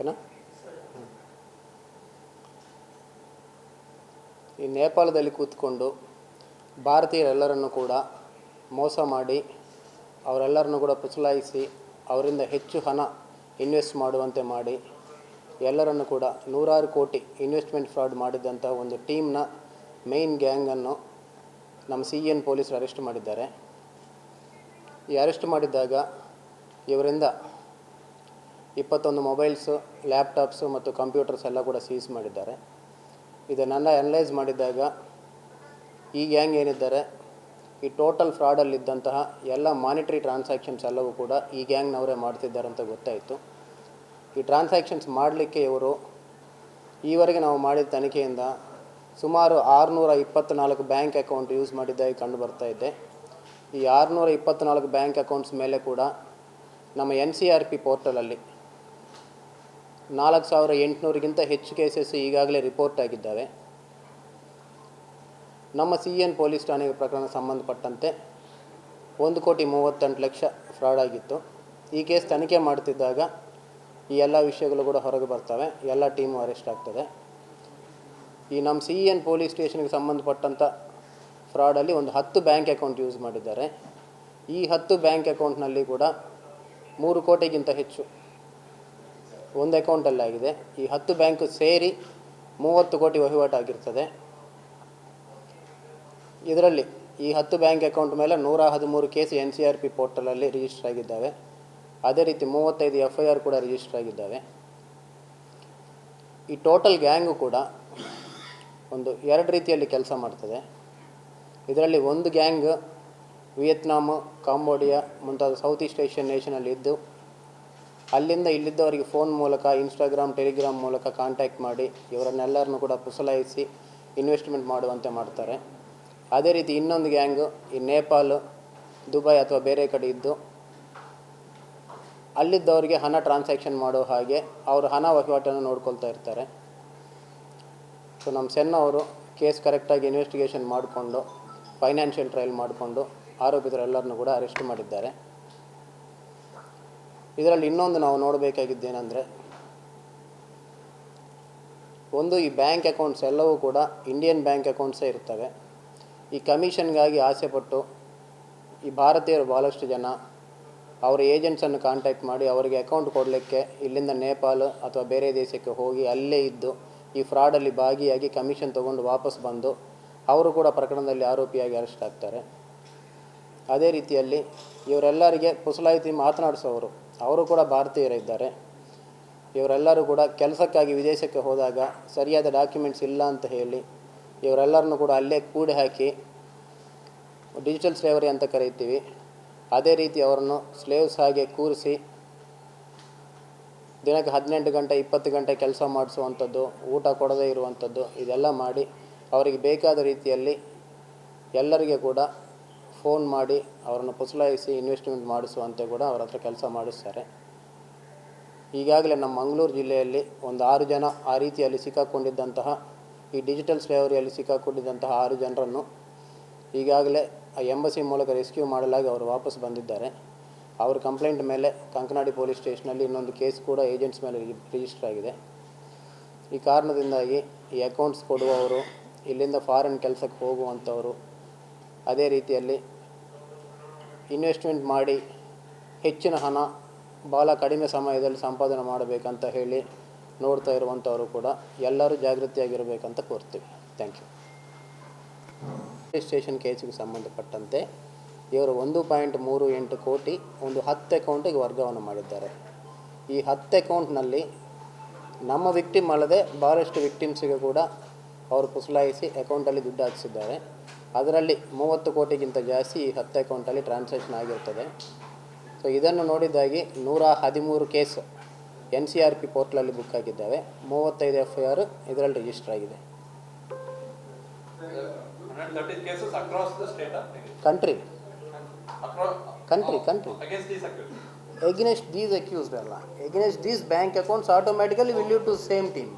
ಓಕೆನಾ. ಈ ನೇಪಾಳದಲ್ಲಿ ಕೂತ್ಕೊಂಡು ಭಾರತೀಯರೆಲ್ಲರನ್ನು ಕೂಡ ಮೋಸ ಮಾಡಿ ಅವರೆಲ್ಲರನ್ನು ಕೂಡ ಪುಸಲಾಯಿಸಿ ಅವರಿಂದ ಹೆಚ್ಚು ಹಣ ಇನ್ವೆಸ್ಟ್ ಮಾಡುವಂತೆ ಮಾಡಿ ಎಲ್ಲರನ್ನು ಕೂಡ ನೂರಾರು ಕೋಟಿ ಇನ್ವೆಸ್ಟ್ಮೆಂಟ್ ಫ್ರಾಡ್ ಮಾಡಿದಂಥ ಒಂದು ಟೀಮ್ನ ಮೇಯ್ನ್ ಗ್ಯಾಂಗನ್ನು ನಮ್ಮ CN ಪೊಲೀಸರು ಅರೆಸ್ಟ್ ಮಾಡಿದ್ದಾರೆ. ಈ ಅರೆಸ್ಟ್ ಮಾಡಿದ್ದಾಗ ಇವರಿಂದ 21 ಮೊಬೈಲ್ಸು, ಲ್ಯಾಪ್ಟಾಪ್ಸು ಮತ್ತು ಕಂಪ್ಯೂಟರ್ಸ್ ಎಲ್ಲ ಕೂಡ ಸೀಸ್ ಮಾಡಿದ್ದಾರೆ. ಇದನ್ನೆಲ್ಲ ಅನಲೈಸ್ ಮಾಡಿದಾಗ ಈ ಗ್ಯಾಂಗ್ ಏನಿದ್ದಾರೆ ಈ ಟೋಟಲ್ ಫ್ರಾಡಲ್ಲಿದ್ದಂತಹ ಎಲ್ಲ ಮಾನಿಟರಿ ಟ್ರಾನ್ಸಾಕ್ಷನ್ಸ್ ಎಲ್ಲವೂ ಕೂಡ ಈ ಗ್ಯಾಂಗ್ನವರೇ ಮಾಡ್ತಿದ್ದಾರೆ ಅಂತ ಗೊತ್ತಾಯಿತು. ಈ ಟ್ರಾನ್ಸಾಕ್ಷನ್ಸ್ ಮಾಡಲಿಕ್ಕೆ ಇವರು ಈವರೆಗೆ ನಾವು ಮಾಡಿದ ತನಿಖೆಯಿಂದ ಸುಮಾರು 624 ಬ್ಯಾಂಕ್ ಅಕೌಂಟ್ ಯೂಸ್ ಮಾಡಿದ್ದಾಗಿ ಕಂಡು ಬರ್ತಾ ಇದೆ. ಈ 624 ಬ್ಯಾಂಕ್ ಅಕೌಂಟ್ಸ್ ಮೇಲೆ ಕೂಡ ನಮ್ಮ NCRP ಪೋರ್ಟಲಲ್ಲಿ 4800ಗಿಂತ ಹೆಚ್ಚು ಕೇಸಸ್ ಈಗಾಗಲೇ ರಿಪೋರ್ಟ್ ಆಗಿದ್ದಾವೆ. ನಮ್ಮ CN ಪೊಲೀಸ್ ಠಾಣೆಗೆ ಪ್ರಕರಣ ಸಂಬಂಧಪಟ್ಟಂತೆ 1,38,00,000 ಫ್ರಾಡ್ ಆಗಿತ್ತು. ಈ ಕೇಸ್ ತನಿಖೆ ಮಾಡ್ತಿದ್ದಾಗ ಈ ಎಲ್ಲ ವಿಷಯಗಳು ಕೂಡ ಹೊರಗೆ ಬರ್ತವೆ, ಎಲ್ಲ ಟೀಮು ಅರೆಸ್ಟ್ ಆಗ್ತದೆ. ಈ ನಮ್ಮ CN ಪೊಲೀಸ್ ಸ್ಟೇಷನ್ಗೆ ಸಂಬಂಧಪಟ್ಟಂಥ ಫ್ರಾಡಲ್ಲಿ ಒಂದು 10 ಬ್ಯಾಂಕ್ ಅಕೌಂಟ್ ಯೂಸ್ ಮಾಡಿದ್ದಾರೆ. ಈ 10 ಬ್ಯಾಂಕ್ ಅಕೌಂಟ್ನಲ್ಲಿ ಕೂಡ 3 ಕೋಟಿಗಿಂತ ಹೆಚ್ಚು ಒಂದು ಅಕೌಂಟಲ್ಲಾಗಿದೆ. ಈ 10 ಬ್ಯಾಂಕು ಸೇರಿ 30 ಕೋಟಿ ವಹಿವಾಟಾಗಿರ್ತದೆ. ಇದರಲ್ಲಿ ಈ 10 ಬ್ಯಾಂಕ್ ಅಕೌಂಟ್ ಮೇಲೆ 113 ಕೇಸ್ NCRP ಪೋರ್ಟಲಲ್ಲಿ ರಿಜಿಸ್ಟರ್ ಆಗಿದ್ದಾವೆ. ಅದೇ ರೀತಿ 35 FIR ಕೂಡ ರಿಜಿಸ್ಟರ್ ಆಗಿದ್ದಾವೆ. ಈ ಟೋಟಲ್ ಗ್ಯಾಂಗು ಕೂಡ ಒಂದು 2 ರೀತಿಯಲ್ಲಿ ಕೆಲಸ ಮಾಡ್ತದೆ. ಇದರಲ್ಲಿ ಒಂದು ಗ್ಯಾಂಗ್ ವಿಯೆಟ್ನಾಮು, ಕಾಂಬೋಡಿಯಾ ಮುಂತಾದ ಸೌತ್ ಈಸ್ಟ್ ಏಷ್ಯನ್ ನೇಷನಲ್ಲಿ ಇದ್ದು ಅಲ್ಲಿಂದ ಇಲ್ಲಿದ್ದವರಿಗೆ ಫೋನ್ ಮೂಲಕ, ಇನ್ಸ್ಟಾಗ್ರಾಮ್, ಟೆಲಿಗ್ರಾಮ್ ಮೂಲಕ ಕಾಂಟ್ಯಾಕ್ಟ್ ಮಾಡಿ ಇವರನ್ನೆಲ್ಲರನ್ನು ಕೂಡ ಪುಸಲಾಯಿಸಿ ಇನ್ವೆಸ್ಟ್ಮೆಂಟ್ ಮಾಡುವಂತೆ ಮಾಡ್ತಾರೆ. ಅದೇ ರೀತಿ ಇನ್ನೊಂದು ಗ್ಯಾಂಗು ಈ ನೇಪಾಲ್, ದುಬೈ ಅಥವಾ ಬೇರೆ ಕಡೆ ಇದ್ದು ಅಲ್ಲಿದ್ದವರಿಗೆ ಹಣ ಟ್ರಾನ್ಸಾಕ್ಷನ್ ಮಾಡೋ ಹಾಗೆ ಅವರು ಹಣ ವಹಿವಾಟನ್ನು ನೋಡ್ಕೊಳ್ತಾ ಇರ್ತಾರೆ. ಸೊ ನಮ್ಮ ಸೆನ್ ಅವರು ಕೇಸ್ ಕರೆಕ್ಟಾಗಿ ಇನ್ವೆಸ್ಟಿಗೇಷನ್ ಮಾಡಿಕೊಂಡು ಫೈನಾನ್ಷಿಯಲ್ ಟ್ರಯಲ್ ಮಾಡಿಕೊಂಡು ಆರೋಪಿತರೆಲ್ಲರನ್ನೂ ಕೂಡ ಅರೆಸ್ಟ್ ಮಾಡಿದ್ದಾರೆ. ಇದರಲ್ಲಿ ಇನ್ನೊಂದು ನಾವು ನೋಡಬೇಕಾಗಿದ್ದೇನೆಂದರೆ, ಒಂದು ಈ ಬ್ಯಾಂಕ್ ಅಕೌಂಟ್ಸ್ ಎಲ್ಲವೂ ಕೂಡ ಇಂಡಿಯನ್ ಬ್ಯಾಂಕ್ ಅಕೌಂಟ್ಸೇ ಇರ್ತವೆ. ಈ ಕಮಿಷನ್ಗಾಗಿ ಆಸೆಪಟ್ಟು ಈ ಭಾರತೀಯರು ಭಾಳಷ್ಟು ಜನ ಅವರ ಏಜೆಂಟ್ಸನ್ನು ಕಾಂಟ್ಯಾಕ್ಟ್ ಮಾಡಿ ಅವರಿಗೆ ಅಕೌಂಟ್ ಕೊಡಲಿಕ್ಕೆ ಇಲ್ಲಿಂದ ನೇಪಾಲ್ ಅಥವಾ ಬೇರೆ ದೇಶಕ್ಕೆ ಹೋಗಿ ಅಲ್ಲೇ ಇದ್ದು ಈ ಫ್ರಾಡಲ್ಲಿ ಭಾಗಿಯಾಗಿ ಕಮಿಷನ್ ತೊಗೊಂಡು ವಾಪಸ್ ಬಂದು ಅವರು ಕೂಡ ಪ್ರಕರಣದಲ್ಲಿ ಆರೋಪಿಯಾಗಿ ಅರೆಸ್ಟ್ ಆಗ್ತಾರೆ. ಅದೇ ರೀತಿಯಲ್ಲಿ ಇವರೆಲ್ಲರಿಗೆ ಪುಸಲಾಯಿತಿ ಮಾತನಾಡಿಸೋರು ಅವರು ಕೂಡ ಭಾರತೀಯರಿದ್ದಾರೆ. ಇವರೆಲ್ಲರೂ ಕೂಡ ಕೆಲಸಕ್ಕಾಗಿ ವಿದೇಶಕ್ಕೆ ಹೋದಾಗ ಸರಿಯಾದ ಡಾಕ್ಯುಮೆಂಟ್ಸ್ ಇಲ್ಲ ಅಂತ ಹೇಳಿ ಇವರೆಲ್ಲರನ್ನು ಕೂಡ ಅಲ್ಲೇ ಕೂಡಿ ಹಾಕಿ ಡಿಜಿಟಲ್ ಸ್ಲೇವರಿ ಅಂತ ಕರೀತೀವಿ. ಅದೇ ರೀತಿ ಅವರನ್ನು ಸ್ಲೇವ್ಸ್ ಹಾಗೆ ಕೂರಿಸಿ ದಿನಕ್ಕೆ 18 ಗಂಟೆ 20 ಗಂಟೆ ಕೆಲಸ ಮಾಡಿಸುವಂಥದ್ದು, ಊಟ ಕೊಡದೇ ಇರುವಂಥದ್ದು, ಇದೆಲ್ಲ ಮಾಡಿ ಅವರಿಗೆ ಬೇಕಾದ ರೀತಿಯಲ್ಲಿ ಎಲ್ಲರಿಗೆ ಕೂಡ ಫೋನ್ ಮಾಡಿ ಅವರನ್ನು ಪುಸಲಾಯಿಸಿ ಇನ್ವೆಸ್ಟ್ಮೆಂಟ್ ಮಾಡಿಸುವಂತೆ ಕೂಡ ಅವರ ಹತ್ರ ಕೆಲಸ ಮಾಡಿಸ್ತಾರೆ. ಈಗಾಗಲೇ ನಮ್ಮ ಮಂಗಳೂರು ಜಿಲ್ಲೆಯಲ್ಲಿ ಒಂದು 6 ಜನ ಆ ರೀತಿಯಲ್ಲಿ ಸಿಕ್ಕಾಕ್ಕೊಂಡಿದ್ದಂತಹ ಈ ಡಿಜಿಟಲ್ ಸ್ಲೇವರಿಯಲ್ಲಿ ಸಿಕ್ಕಾಕ್ಕೊಂಡಿದ್ದಂತಹ 6 ಜನರನ್ನು ಈಗಾಗಲೇ ಎಂಬಸಿ ಮೂಲಕ ರೆಸ್ಕ್ಯೂ ಮಾಡಲಾಗಿ ಅವರು ವಾಪಸ್ ಬಂದಿದ್ದಾರೆ. ಅವ್ರ ಕಂಪ್ಲೇಂಟ್ ಮೇಲೆ ಕಂಕನಾಡಿ ಪೊಲೀಸ್ ಸ್ಟೇಷನಲ್ಲಿ ಇನ್ನೊಂದು ಕೇಸ್ ಕೂಡ ಏಜೆಂಟ್ಸ್ ಮೇಲೆ ರಿಜಿಸ್ಟರ್ ಆಗಿದೆ. ಈ ಕಾರಣದಿಂದಾಗಿ ಈ ಅಕೌಂಟ್ಸ್ ಕೊಡುವವರು, ಇಲ್ಲಿಂದ ಫಾರಿನ್ ಕೆಲಸಕ್ಕೆ ಹೋಗುವಂಥವರು, ಅದೇ ರೀತಿಯಲ್ಲಿ ಇನ್ವೆಸ್ಟ್ಮೆಂಟ್ ಮಾಡಿ ಹೆಚ್ಚಿನ ಹಣ ಭಾಳ ಕಡಿಮೆ ಸಮಯದಲ್ಲಿ ಸಂಪಾದನೆ ಮಾಡಬೇಕಂತ ಹೇಳಿ ನೋಡ್ತಾ ಇರುವಂಥವರು ಕೂಡ ಎಲ್ಲರೂ ಜಾಗೃತಿಯಾಗಿರಬೇಕಂತ ಕೋರ್ತೀವಿ. Thank you. ಪೊಲೀಸ್ ಸ್ಟೇಷನ್ ಕೇಸಿಗೆ ಸಂಬಂಧಪಟ್ಟಂತೆ ಇವರು 1.38 ಕೋಟಿ ಒಂದು 10 ಅಕೌಂಟಿಗೆ ವರ್ಗಾವಣೆ ಮಾಡಿದ್ದಾರೆ. ಈ 10 ಅಕೌಂಟ್ನಲ್ಲಿ ನಮ್ಮ ವಿಕ್ಟಿಮ್ ಅಲ್ಲದೆ ಭಾಳಷ್ಟು ವಿಕ್ಟಿಮ್ಸಿಗೆ ಕೂಡ ಅವರು ಪುಸಲಾಯಿಸಿ ಅಕೌಂಟಲ್ಲಿ ದುಡ್ಡು ಹಾಕಿಸಿದ್ದಾರೆ. ಅದರಲ್ಲಿ 30 ಕೋಟಿಗಿಂತ ಜಾಸ್ತಿ ಈ 10 ಅಕೌಂಟಲ್ಲಿ ಟ್ರಾನ್ಸಾಕ್ಷನ್ ಆಗಿರ್ತದೆ. ಸೊ ಇದನ್ನು ನೋಡಿದ್ದಾಗಿ 113 ಕೇಸ್ NCRP ಪೋರ್ಟಲಲ್ಲಿ ಬುಕ್ ಆಗಿದ್ದಾವೆ. 35 FIR ಇದರಲ್ಲಿ ರಿಜಿಸ್ಟರ್ ಆಗಿದೆ. country against these accused ಅಲ್ಲ, against these bank accounts automatically will lead to same team.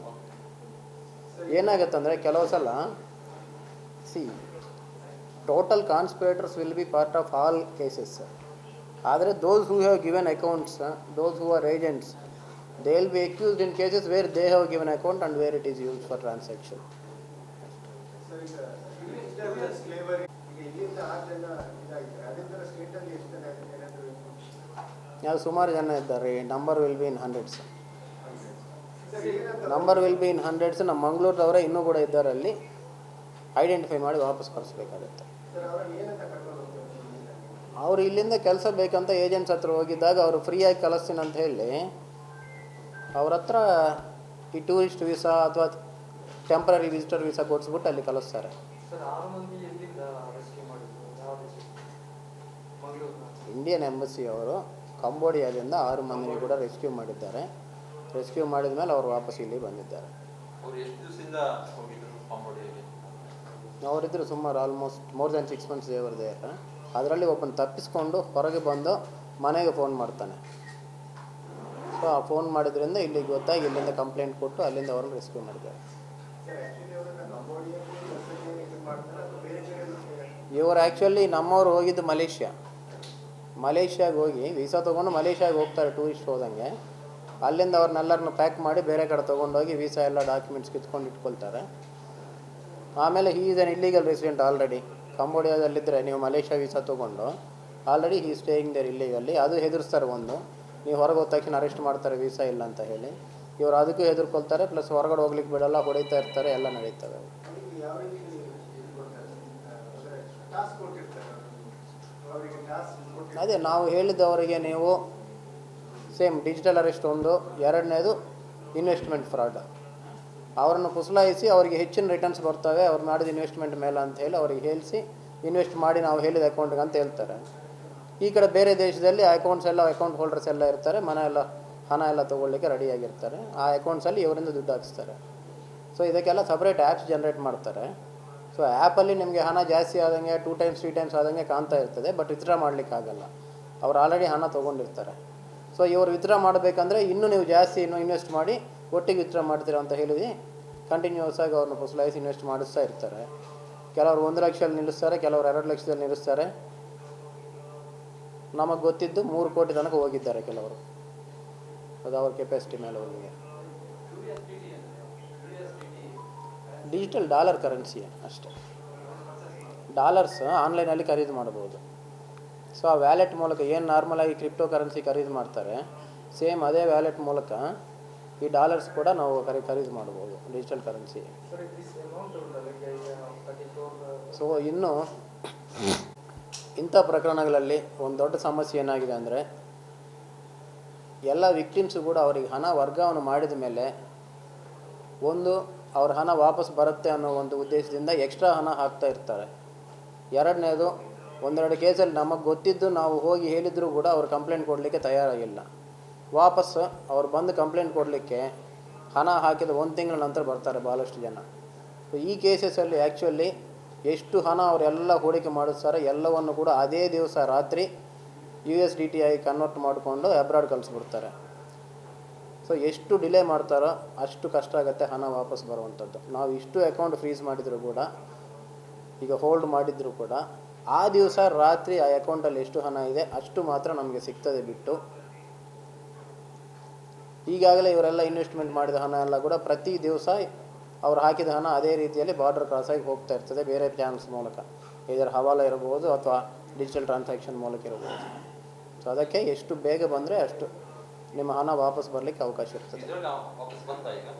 ಏನಾಗುತ್ತೆ ಅಂದರೆ ಕೆಲವು ಸಲ total conspirators will be part of all cases. ಆದರೆ those who have given accounts, those who are agents, They will be accused in cases where they have given account and where it is used for transaction. Yeah, ಸುಮಾರು ಜನ ಇದ್ದಾರೆ. Number will be in hundreds. ನಮ್ಮ ಮಂಗಳೂರದವರೇ ಇನ್ನೂ ಕೂಡ ಇದ್ದಾರೆ. ಅಲ್ಲಿ identify ಮಾಡಿ ವಾಪಸ್ ಕಳಿಸ್ಬೇಕಾಗುತ್ತೆ. ಅವರು ಇಲ್ಲಿಂದ ಕೆಲಸ ಬೇಕಂತ ಏಜೆಂಟ್ಸ್ ಹತ್ರ ಹೋಗಿದ್ದಾಗ ಅವರು ಫ್ರೀಯಾಗಿ ಕಳಿಸ್ತೀನಿ ಅಂತ ಹೇಳಿ ಅವ್ರ ಹತ್ರ ಈ ಟೂರಿಸ್ಟ್ ವೀಸಾ ಅಥವಾ ಟೆಂಪ್ರರಿ ವಿಸಿಟರ್ ವೀಸಾ ಕೊಡಿಸ್ಬಿಟ್ಟು ಅಲ್ಲಿ ಕಳಿಸ್ತಾರೆ. ಇಂಡಿಯನ್ ಎಂಬಸಿ ಅವರು ಕಂಬೋಡಿಯಾದಿಂದ 6 ಮಂದಿನಿ ಕೂಡ ರೆಸ್ಕ್ಯೂ ಮಾಡಿದ್ದಾರೆ. ರೆಸ್ಕ್ಯೂ ಮಾಡಿದ ಮೇಲೆ ಅವರು ವಾಪಸ್ ಇಲ್ಲಿ ಬಂದಿದ್ದಾರೆ. ಅವರಿದ್ದರು ಸುಮಾರು ಆಲ್ಮೋಸ್ಟ್ ಮೋರ್ ದ್ಯಾನ್ 6 months ದೇವರ್ ದೇರ್. ಅದರಲ್ಲಿ ಒಬ್ಬನ ತಪ್ಪಿಸ್ಕೊಂಡು ಹೊರಗೆ ಬಂದು ಮನೆಗೆ ಫೋನ್ ಮಾಡ್ತಾನೆ. ಸೊ ಆ ಫೋನ್ ಮಾಡಿದ್ರಿಂದ ಇಲ್ಲಿಗೆ ಗೊತ್ತಾಗಿ ಇಲ್ಲಿಂದ ಕಂಪ್ಲೇಂಟ್ ಕೊಟ್ಟು ಅಲ್ಲಿಂದ ಅವ್ರನ್ನ ರೆಸ್ಕ್ಯೂ ಮಾಡಿದ್ದಾರೆ. ಇವರು ಆ್ಯಕ್ಚುಲಿ ನಮ್ಮವ್ರು ಹೋಗಿದ್ದು ಮಲೇಷ್ಯಾಗೆ ಹೋಗಿ ವೀಸಾ ತೊಗೊಂಡು ಮಲೇಷ್ಯಾಗೆ ಹೋಗ್ತಾರೆ ಟೂರಿಸ್ಟ್ ಹೋದಂಗೆ. ಅಲ್ಲಿಂದ ಅವ್ರನ್ನೆಲ್ಲರನ್ನು ಪ್ಯಾಕ್ ಮಾಡಿ ಬೇರೆ ಕಡೆ ತೊಗೊಂಡೋಗಿ ವೀಸಾ ಎಲ್ಲ ಡಾಕ್ಯುಮೆಂಟ್ಸ್ ಕಿತ್ಕೊಂಡು ಇಟ್ಕೊಳ್ತಾರೆ. ಆಮೇಲೆ he is an illegal resident already. ಕಂಬೋಡಿಯಾದಲ್ಲಿದ್ದರೆ ನೀವು ಮಲೇಷ್ಯಾ ವೀಸಾ ತೊಗೊಂಡು already he staying there illegally. ಅದು ಹೆದರ್ಸ್ತಾರೆ. ಒಂದು ನೀವು ಹೊರಗೆ ಹೋದ ತಕ್ಷಣ ಅರೆಸ್ಟ್ ಮಾಡ್ತಾರೆ ವೀಸಾ ಇಲ್ಲ ಅಂತ ಹೇಳಿ. ಇವರು ಅದಕ್ಕೂ ಹೆದರ್ಕೊಳ್ತಾರೆ. ಪ್ಲಸ್ ಹೊರಗಡೆ ಹೋಗ್ಲಿಕ್ಕೆ ಬಿಡಲ್ಲ, ಹೊಡಿತಾ ಇರ್ತಾರೆ, ಎಲ್ಲ ನಡೀತವೆ. ಅದೇ ನಾವು ಹೇಳಿದ್ದವರಿಗೆ ನೀವು ಸೇಮ್ ಡಿಜಿಟಲ್ ಅರೆಸ್ಟ್ ಒಂದು, ಎರಡನೇದು ಇನ್ವೆಸ್ಟ್ಮೆಂಟ್ ಫ್ರಾಡ್. ಅವರನ್ನು ಪುಸಲಾಯಿಸಿ ಅವರಿಗೆ ಹೆಚ್ಚಿನ ರಿಟರ್ನ್ಸ್ ಬರ್ತವೆ ಅವ್ರು ಮಾಡಿದ ಇನ್ವೆಸ್ಟ್ಮೆಂಟ್ ಮೇಲೆ ಅಂತ ಹೇಳಿ ಅವ್ರಿಗೆ ಹೇಳಿಸಿ ಇನ್ವೆಸ್ಟ್ ಮಾಡಿ ನಾವು ಹೇಳಿದ ಅಕೌಂಟ್ಗೆ ಅಂತ ಹೇಳ್ತಾರೆ. ಈ ಕಡೆ ಬೇರೆ ದೇಶದಲ್ಲಿ ಅಕೌಂಟ್ಸ್ ಎಲ್ಲ ಅಕೌಂಟ್ ಹೋಲ್ಡರ್ಸ್ ಎಲ್ಲ ಇರ್ತಾರೆ, ಮನೆ ಎಲ್ಲ ಹಣ ಎಲ್ಲ ತೊಗೊಳ್ಳಿಕ್ಕೆ ರೆಡಿಯಾಗಿರ್ತಾರೆ. ಆ ಅಕೌಂಟ್ಸಲ್ಲಿ ಇವರಿಂದ ದುಡ್ಡು ಹಾಕಿಸ್ತಾರೆ. ಸೊ ಇದಕ್ಕೆಲ್ಲ ಸಪ್ರೇಟ್ ಆ್ಯಪ್ಸ್ ಜನ್ರೇಟ್ ಮಾಡ್ತಾರೆ. ಸೊ ಆ್ಯಪಲ್ಲಿ ನಿಮಗೆ ಹಣ ಜಾಸ್ತಿ ಆದಂಗೆ 2 times 3 times ಆದಂಗೆ ಕಾಣ್ತಾ ಇರ್ತದೆ. ಬಟ್ ವಿತ್ಡ್ರಾ ಮಾಡಲಿಕ್ಕಾಗಲ್ಲ. ಅವ್ರು ಆಲ್ರೆಡಿ ಹಣ ತೊಗೊಂಡಿರ್ತಾರೆ. ಸೊ ಇವರು ವಿತ್ಡ್ರಾ ಮಾಡಬೇಕಂದ್ರೆ ಇನ್ನೂ ನೀವು ಜಾಸ್ತಿ ಇನ್ನೂ ಇನ್ವೆಸ್ಟ್ ಮಾಡಿ ಒಟ್ಟಿಗೆ ವಿತ್ಡ್ರಾ ಮಾಡ್ತೀರಾ ಅಂತ ಹೇಳಿದ್ವಿ. ಕಂಟಿನ್ಯೂಸ್ ಆಗಿ ಅವ್ರನ್ನ ಪುಸಲಾಯಿಸಿ ಇನ್ವೆಸ್ಟ್ ಮಾಡಿಸ್ತಾ ಇರ್ತಾರೆ. ಕೆಲವರು 1 ಲಕ್ಷದಲ್ಲಿ ನಿಲ್ಲಿಸ್ತಾರೆ, ಕೆಲವರು 2 ಲಕ್ಷದಲ್ಲಿ ನಿಲ್ಲಿಸ್ತಾರೆ. ನಮಗೆ ಗೊತ್ತಿದ್ದು 3 ಕೋಟಿ ತನಕ ಹೋಗಿದ್ದಾರೆ ಕೆಲವರು. ಅದು ಅವ್ರ ಕೆಪಾಸಿಟಿ ಮೇಲೆ ಹೋಗಿದೆ. ಡಿಜಿಟಲ್ ಡಾಲರ್ ಕರೆನ್ಸಿ ಅಷ್ಟೇ. ಡಾಲರ್ಸ್ ಆನ್ಲೈನಲ್ಲಿ ಖರೀದಿ ಮಾಡ್ಬೋದು. ಸೊ ಆ ವ್ಯಾಲೆಟ್ ಮೂಲಕ ಏನು ನಾರ್ಮಲಾಗಿ ಕ್ರಿಪ್ಟೋ ಕರೆನ್ಸಿ ಖರೀದಿ ಮಾಡ್ತಾರೆ, ಸೇಮ್ ಅದೇ ವ್ಯಾಲೆಟ್ ಮೂಲಕ ಈ ಡಾಲರ್ಸ್ ಕೂಡ ನಾವು ಖರೀದಿ ಮಾಡ್ಬೋದು ಡಿಜಿಟಲ್ ಕರೆನ್ಸಿ. ಸೊ ಇನ್ನು ಇಂಥ ಪ್ರಕರಣಗಳಲ್ಲಿ ಒಂದು ದೊಡ್ಡ ಸಮಸ್ಯೆ ಏನಾಗಿದೆ ಅಂದರೆ ಎಲ್ಲ ವಿಕ್ಟಿಮ್ಸು ಕೂಡ ಅವರಿಗೆ ಹಣ ವರ್ಗಾವಣೆ ಮಾಡಿದ ಮೇಲೆ ಒಂದು ಅವ್ರ ಹಣ ವಾಪಸ್ ಬರುತ್ತೆ ಅನ್ನೋ ಒಂದು ಉದ್ದೇಶದಿಂದ ಎಕ್ಸ್ಟ್ರಾ ಹಣ ಹಾಕ್ತಾ ಇರ್ತಾರೆ. ಎರಡನೇದು, 1-2 ಕೇಸಲ್ಲಿ ನಮಗೆ ಗೊತ್ತಿದ್ದು ನಾವು ಹೋಗಿ ಹೇಳಿದರೂ ಕೂಡ ಅವ್ರು ಕಂಪ್ಲೇಂಟ್ ಕೊಡಲಿಕ್ಕೆ ತಯಾರಾಗಿಲ್ಲ. ವಾಪಸ್ ಅವ್ರು ಬಂದು ಕಂಪ್ಲೇಂಟ್ ಕೊಡಲಿಕ್ಕೆ ಹಣ ಹಾಕಿದ 1 ತಿಂಗಳ ನಂತರ ಬರ್ತಾರೆ ಭಾಳಷ್ಟು ಜನ. ಸೊ ಈ ಕೇಸಸಲ್ಲಿ ಆ್ಯಕ್ಚುಲಿ ಎಷ್ಟು ಹಣ ಅವರೆಲ್ಲ ಹೂಡಿಕೆ ಮಾಡಿಸ್ತಾರೆ ಎಲ್ಲವನ್ನು ಕೂಡ ಅದೇ ದಿವಸ ರಾತ್ರಿ USDT ಆಗಿ ಕನ್ವರ್ಟ್ ಮಾಡಿಕೊಂಡು ಅಬ್ರಾಡ್ ಕಳಿಸ್ಬಿಡ್ತಾರೆ. ಸೊ ಎಷ್ಟು ಡಿಲೇ ಮಾಡ್ತಾರೋ ಅಷ್ಟು ಕಷ್ಟ ಆಗುತ್ತೆ ಹಣ ವಾಪಸ್ ಬರುವಂಥದ್ದು. ನಾವು ಇಷ್ಟು ಅಕೌಂಟ್ ಫ್ರೀಸ್ ಮಾಡಿದರೂ ಕೂಡ, ಈಗ ಹೋಲ್ಡ್ ಮಾಡಿದರೂ ಕೂಡ ಆ ದಿವಸ ರಾತ್ರಿ ಆ ಅಕೌಂಟಲ್ಲಿ ಎಷ್ಟು ಹಣ ಇದೆ ಅಷ್ಟು ಮಾತ್ರ ನಮಗೆ ಸಿಗ್ತದೆ ಬಿಟ್ಟು ಈಗಾಗಲೇ ಇವರೆಲ್ಲ ಇನ್ವೆಸ್ಟ್ಮೆಂಟ್ ಮಾಡಿದ ಹಣ ಎಲ್ಲ ಕೂಡ ಪ್ರತಿ ದಿವಸ ಅವ್ರು ಹಾಕಿದ ಹಣ ಅದೇ ರೀತಿಯಲ್ಲಿ ಬಾರ್ಡರ್ ಕ್ರಾಸಾಗಿ ಹೋಗ್ತಾ ಇರ್ತದೆ ಬೇರೆ ಚಾನಲ್ಸ್ ಮೂಲಕ. ಇದರ ಹವಾಲ ಇರಬಹುದು ಅಥವಾ ಡಿಜಿಟಲ್ ಟ್ರಾನ್ಸಾಕ್ಷನ್ ಮೂಲಕ ಇರಬಹುದು. ಸೊ ಅದಕ್ಕೆ ಎಷ್ಟು ಬೇಗ ಬಂದರೆ ಅಷ್ಟು ನಿಮ್ಮ ಹಣ ವಾಪಸ್ ಬರಲಿಕ್ಕೆ ಅವಕಾಶ ಇರ್ತದೆ.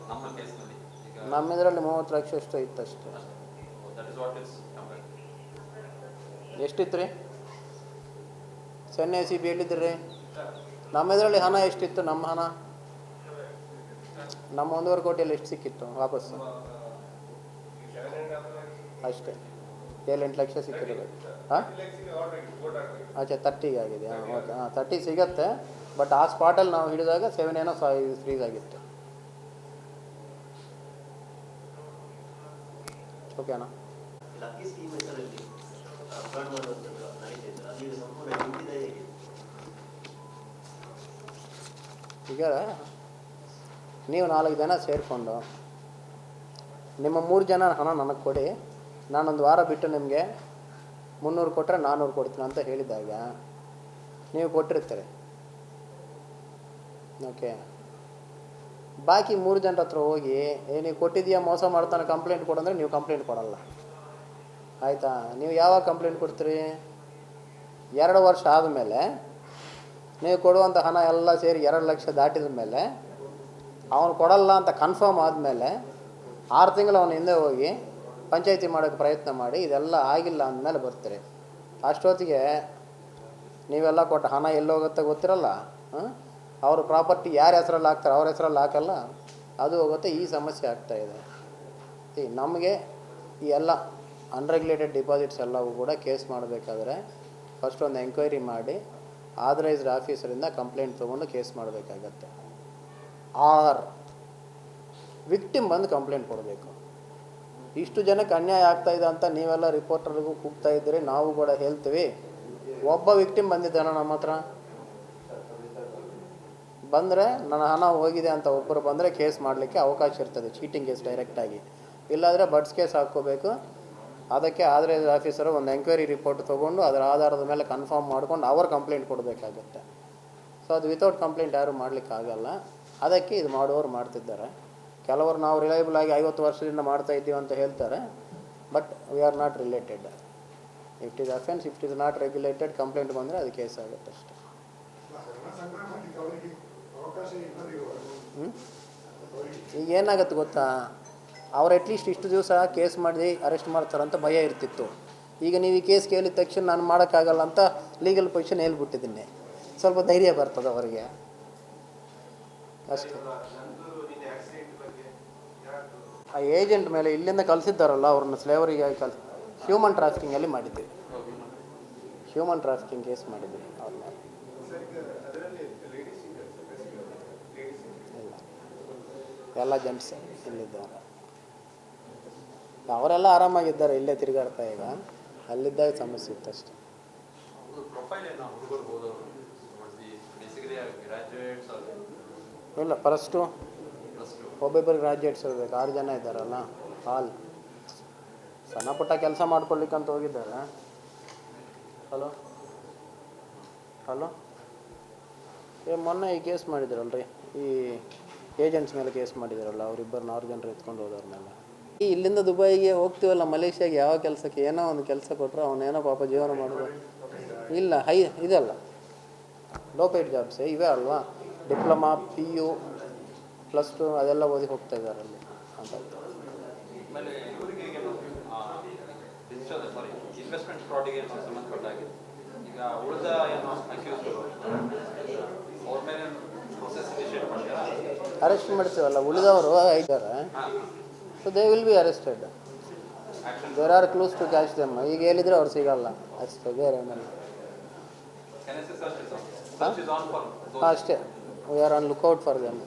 ನಮ್ಮ ಇದರಲ್ಲಿ 30 ಲಕ್ಷ ಅಷ್ಟು ಇತ್ತಷ್ಟೇ. ಎಷ್ಟಿತ್ತು ರೀ CNACB ಹೇಳಿದ್ರಿ ರೀ? ನಮ್ಮ ಇದರಲ್ಲಿ ಹಣ ಎಷ್ಟಿತ್ತು? ನಮ್ಮ ಹಣ ನಮ್ಮ 1.5 ಕೋಟಿಯಲ್ಲಿ ಎಷ್ಟು ಸಿಕ್ಕಿತ್ತು ವಾಪಸ್ಸು? ಅಷ್ಟೇ. 7-8 ಲಕ್ಷ ಸಿಕ್ಕಿರಬೇಕು. ಹಾಂ ಅಚ್ಚಾ 30 ಆಗಿದೆ. ಹಾಂ ಓಕೆ. ಹಾಂ 30 ಸಿಗತ್ತೆ. ಬಟ್ ಆ ಸ್ಪಾಟಲ್ಲಿ ನಾವು ಹಿಡಿದಾಗ 7 ಏನೋ ಫ್ರೀಸ್ ಆಗಿತ್ತು. ಓಕೆನಾ? ಈಗ ನೀವು 4 ಜನ ಸೇರಿಕೊಂಡು ನಿಮ್ಮ 3 ಜನ ಹಣ ನನಗೆ ಕೊಡಿ, ನಾನೊಂದು ವಾರ ಬಿಟ್ಟು ನಿಮಗೆ 300 ಕೊಟ್ಟರೆ 400 ಕೊಡ್ತೀನಿ ಅಂತ ಹೇಳಿದಾಗ ನೀವು ಕೊಟ್ಟಿರ್ತೀರಿ. ಓಕೆ. ಬಾಕಿ 3 ಜನರ ಹತ್ರ ಹೋಗಿ ನೀವು ಕೊಟ್ಟಿದ್ದೀಯಾ ಮೋಸ ಮಾಡ್ತಾನೆ ಕಂಪ್ಲೇಂಟ್ ಕೊಡಂದ್ರೆ ನೀವು ಕಂಪ್ಲೇಂಟ್ ಕೊಡಲ್ಲ. ಆಯಿತಾ? ನೀವು ಯಾವಾಗ ಕಂಪ್ಲೇಂಟ್ ಕೊಡ್ತೀರಿ? 2 ವರ್ಷ ಆದಮೇಲೆ ನೀವು ಕೊಡುವಂಥ ಹಣ ಎಲ್ಲ ಸೇರಿ 2 ಲಕ್ಷ ದಾಟಿದ ಮೇಲೆ, ಅವನು ಕೊಡಲ್ಲ ಅಂತ ಕನ್ಫರ್ಮ್ ಆದಮೇಲೆ 6 ತಿಂಗಳು ಅವನ ಹಿಂದೆ ಹೋಗಿ ಪಂಚಾಯಿತಿ ಮಾಡೋಕ್ಕೆ ಪ್ರಯತ್ನ ಮಾಡಿ ಇದೆಲ್ಲ ಆಗಿಲ್ಲ ಅಂದಮೇಲೆ ಬರ್ತೀರಿ. ಅಷ್ಟೊತ್ತಿಗೆ ನೀವೆಲ್ಲ ಕೊಟ್ಟ ಹಣ ಎಲ್ಲೋಗುತ್ತೆ ಗೊತ್ತಿರಲ್ಲ. ಅವರು ಪ್ರಾಪರ್ಟಿ ಯಾರ ಹೆಸರಲ್ಲಿ ಹಾಕ್ತಾರೆ ಅವ್ರ ಹೆಸರಲ್ಲಿ ಹಾಕಲ್ಲ, ಅದು ಹೋಗುತ್ತೆ. ಈ ಸಮಸ್ಯೆ ಆಗ್ತಾಯಿದೆ. ನಮಗೆ ಈ ಎಲ್ಲ ಅನ್ರೆಗ್ಯುಲೇಟೆಡ್ ಡಿಪಾಸಿಟ್ಸ್ ಎಲ್ಲವೂ ಕೂಡ ಕೇಸ್ ಮಾಡಬೇಕಾದ್ರೆ ಫಸ್ಟ್ ಒಂದು ಎಂಕ್ವೈರಿ ಮಾಡಿ ಆಥರೈಸ್ಡ್ ಆಫೀಸರಿಂದ ಕಂಪ್ಲೇಂಟ್ ತೊಗೊಂಡು ಕೇಸ್ ಮಾಡಬೇಕಾಗತ್ತೆ. ಆರ್ ವಿಕ್ಟಿಮ್ ಬಂದು ಕಂಪ್ಲೇಂಟ್ ಕೊಡಬೇಕು. ಇಷ್ಟು ಜನಕ್ಕೆ ಅನ್ಯಾಯ ಆಗ್ತಾಯಿದೆ ಅಂತ ನೀವೆಲ್ಲ ರಿಪೋರ್ಟರ್ಗೂ ಕೂಗ್ತಾ ಇದ್ದೀರಿ, ನಾವು ಕೂಡ ಹೇಳ್ತೀವಿ. ಒಬ್ಬ ವಿಕ್ಟಿಮ್ ಬಂದಿದ್ದಾನ ನಮ್ಮ ಹತ್ರ? ಬಂದರೆ ನನ್ನ ಹಣ ಹೋಗಿದೆ ಅಂತ ಒಬ್ಬರು ಬಂದರೆ ಕೇಸ್ ಮಾಡಲಿಕ್ಕೆ ಅವಕಾಶ ಇರ್ತದೆ, ಚೀಟಿಂಗ್ ಕೇಸ್ ಡೈರೆಕ್ಟಾಗಿ. ಇಲ್ಲಾಂದರೆ ಬಡ್ಸ್ ಕೇಸ್ ಹಾಕ್ಕೋಬೇಕು. ಅದಕ್ಕೆ ಆಥರೈಸ್ಡ್ ಆಫೀಸರು ಒಂದು ಎಂಕ್ವೈರಿ ರಿಪೋರ್ಟ್ ತೊಗೊಂಡು ಅದರ ಆಧಾರದ ಮೇಲೆ ಕನ್ಫರ್ಮ್ ಮಾಡ್ಕೊಂಡು ಅವರು ಕಂಪ್ಲೇಂಟ್ ಕೊಡಬೇಕಾಗತ್ತೆ. ಸೊ ಅದು ವಿತೌಟ್ ಕಂಪ್ಲೇಂಟ್ ಯಾರೂ ಮಾಡಲಿಕ್ಕಾಗಲ್ಲ. ಅದಕ್ಕೆ ಇದು ಮಾಡೋರು ಮಾಡ್ತಿದ್ದಾರೆ. ಕೆಲವರು ನಾವು ರಿಲಯಬಲ್ ಆಗಿ 50 ವರ್ಷದಿಂದ ಮಾಡ್ತಾ ಇದ್ದೀವಿ ಅಂತ ಹೇಳ್ತಾರೆ. But we are not related. If it is offence, if it is not regulated, complaint ಬಂದರೆ ಅದು ಕೇಸ್ ಆಗುತ್ತೆ ಅಷ್ಟೇ. ಈಗ ಏನಾಗುತ್ತೆ ಗೊತ್ತಾ, ಅವ್ರು ಅಟ್ಲೀಸ್ಟ್ ಇಷ್ಟು ದಿವಸ ಕೇಸ್ ಮಾಡಿ ಅರೆಸ್ಟ್ ಮಾಡ್ತಾರಂತ ಭಯ ಇರ್ತಿತ್ತು. ಈಗ ನೀವು ಈ ಕೇಸ್ ಕೇಳಿದ ತಕ್ಷಣ ನಾನು ಮಾಡೋಕ್ಕಾಗಲ್ಲ ಅಂತ ಲೀಗಲ್ ಪೊಸಿಷನ್ ಹೇಳ್ಬಿಟ್ಟಿದ್ದೀನಿ. ಸ್ವಲ್ಪ ಧೈರ್ಯ ಬರ್ತದೆ ಅವರಿಗೆ ಅಷ್ಟೇ. ಆ ಏಜೆಂಟ್ ಮೇಲೆ ಇಲ್ಲಿಂದ ಕಲಿಸಿದ್ದಾರಲ್ಲ ಅವ್ರನ್ನ ಸ್ಲೇವರಿಗೆ ಹ್ಯೂಮನ್ ಟ್ರಾಫಿಕಿಂಗಲ್ಲಿ ಮಾಡಿದ್ದೀವಿ. ಹ್ಯೂಮನ್ ಟ್ರಾಫಿಕಿಂಗ್ ಕೇಸ್ ಮಾಡಿದ್ದೀವಿ ಅವ್ರ ಮೇಲೆ. ಎಲ್ಲ ಜೆಂಟ್ಸ್ ಇಲ್ಲಿದ್ದಾರೆ. ಅವರೆಲ್ಲ ಆರಾಮಾಗಿದ್ದಾರೆ, ಇಲ್ಲೇ ತಿರುಗಾಡ್ತಾ. ಈಗ ಅಲ್ಲಿದ್ದಾಗ ಸಮಸ್ಯೆ ಇತ್ತು ಅಷ್ಟೇ. ಇಲ್ಲ, ಫಸ್ಟು ಒಬ್ಬೊಬ್ಬರು ಗ್ರಾಜ್ಯುಯೇಟ್ಸ್ ಇರಬೇಕು. 6 ಜನ ಇದ್ದಾರಲ್ಲ, ಆಲ್ ಸಣ್ಣ ಪುಟ್ಟ ಕೆಲಸ ಮಾಡ್ಕೊಳ್ಲಿಕ್ಕಂತ ಹೋಗಿದ್ದಾರೆ. ಹಲೋ ಹಲೋ ಮೊನ್ನೆ ಈ ಕೇಸ್ ಮಾಡಿದಾರಲ್ರಿ, ಈ ಏಜೆಂಟ್ಸ್ ಮೇಲೆ ಕೇಸ್ ಮಾಡಿದಾರಲ್ಲ, ಅವರಿಬ್ಬರನ್ನ 6 ಜನರು ಎತ್ಕೊಂಡು ಹೋದವ್ರ ಮೇಲೆ. ಈ ಇಲ್ಲಿಂದ ದುಬೈಗೆ ಹೋಗ್ತೀವಲ್ಲ, ಮಲೇಷ್ಯಾಗೆ ಯಾವ ಕೆಲಸಕ್ಕೆ ಏನೋ ಒಂದು ಕೆಲಸ ಕೊಟ್ಟರೆ ಅವನೇನೋ ಪಾಪ ಜೀವನ ಮಾಡೋದು ಇಲ್ಲ. ಇದಲ್ಲ, ಲೋ ಪೇಯ್ಡ್ ಜಾಬ್ಸೇ ಇವೇ ಅಲ್ವಾ. ಡಿಪ್ಲೊಮಾ, PU, +2 ಅದೆಲ್ಲ ಓದಿ ಹೋಗ್ತಾ ಇದ್ದಾರೆ ಅಲ್ಲಿ ಅಂತ. ಅರೆಸ್ಟ್ ಮಾಡ್ತೀವಲ್ಲ, ಉಳಿದವರು ಇದ್ದಾರೆ. So they will be arrested. There are clues to catch them. ಈಗ ಹೇಳಿದರೆ ಅವ್ರು ಸಿಗಲ್ಲ ಅಷ್ಟೇ, ಬೇರೆ ಏನಿಲ್ಲ. ಅಷ್ಟೇ, we are on lookout for them.